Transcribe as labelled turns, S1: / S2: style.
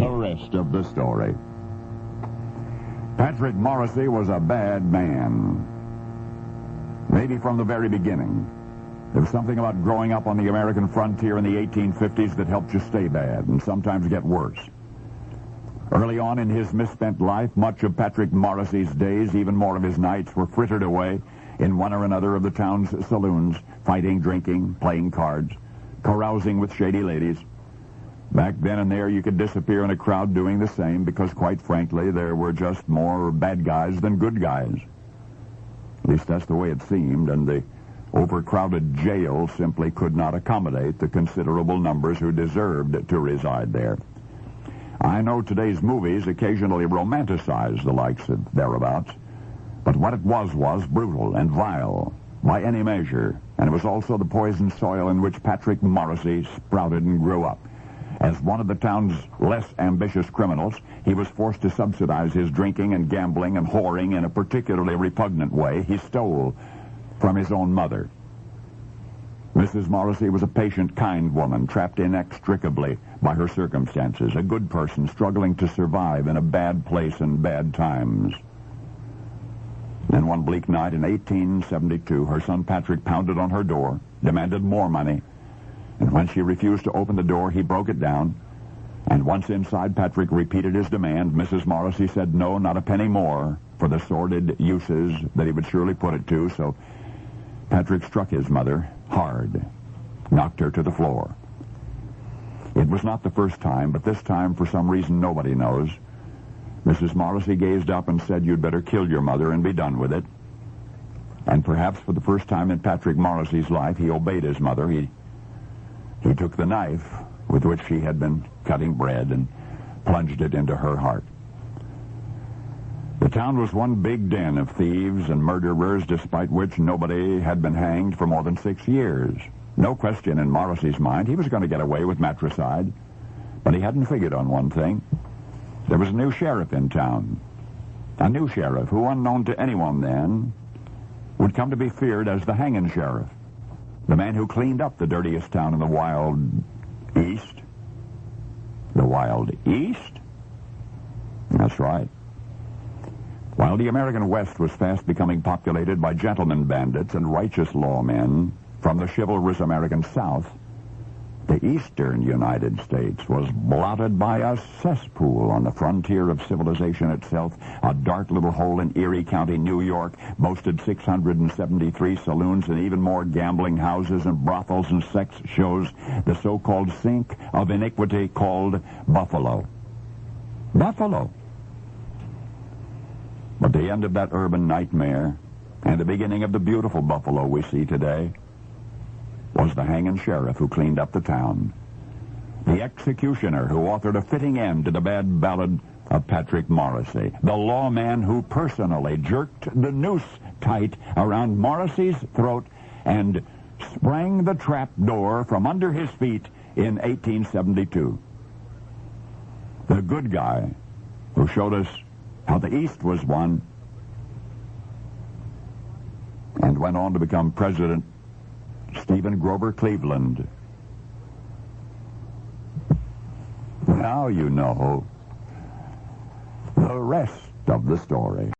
S1: the rest of the story. Patrick Morrissey was a bad man. Maybe from the very beginning. There was something about growing up on the American frontier in the 1850s that helped you stay bad and sometimes get worse. Early on in his misspent life, much of Patrick Morrissey's days, even more of his nights, were frittered away in one or another of the town's saloons, fighting, drinking, playing cards, carousing with shady ladies. Back then and there, you could disappear in a crowd doing the same because, quite frankly, there were just more bad guys than good guys. At least that's the way it seemed, and the overcrowded jail simply could not accommodate the considerable numbers who deserved to reside there. I know today's movies occasionally romanticize the likes of thereabouts, but what it was brutal and vile by any measure, and it was also the poisoned soil in which Patrick Morrissey sprouted and grew up. As one of the town's less ambitious criminals, he was forced to subsidize his drinking and gambling and whoring in a particularly repugnant way. He stole from his own mother. Mrs. Morrissey was a patient, kind woman, trapped inextricably by her circumstances, a good person struggling to survive in a bad place and bad times. Then one bleak night in 1872, her son Patrick pounded on her door, demanded more money, and when she refused to open the door, he broke it down. And once inside, Patrick repeated his demand. Mrs. Morrissey said no, not a penny more, for the sordid uses that he would surely put it to, so Patrick struck his mother hard, knocked her to the floor. It was not the first time, but this time, for some reason nobody knows, Mrs. Morrissey gazed up and said, "You'd better kill your mother and be done with it." And perhaps for the first time in Patrick Morrissey's life, he obeyed his mother. He took the knife with which she had been cutting bread and plunged it into her heart. The town was one big den of thieves and murderers, despite which nobody had been hanged for more than 6 years. No question in Morrissey's mind, he was going to get away with matricide. But he hadn't figured on one thing. There was a new sheriff in town. A new sheriff who, unknown to anyone then, would come to be feared as the hanging sheriff. The man who cleaned up the dirtiest town in the Wild East. The Wild East? That's right. While the American West was fast becoming populated by gentlemen bandits and righteous lawmen from the chivalrous American South, the eastern United States was blotted by a cesspool on the frontier of civilization itself. A dark little hole in Erie County, New York, boasted 673 saloons and even more gambling houses and brothels and sex shows, the so-called sink of iniquity called Buffalo. Buffalo! But the end of that urban nightmare and the beginning of the beautiful Buffalo we see today was the hanging sheriff who cleaned up the town. The executioner who authored a fitting end to the bad ballad of Patrick Morrissey. The lawman who personally jerked the noose tight around Morrissey's throat and sprang the trap door from under his feet in 1872. The good guy who showed us how the East was won and went on to become President Stephen Grover Cleveland. Now you know the rest of the story.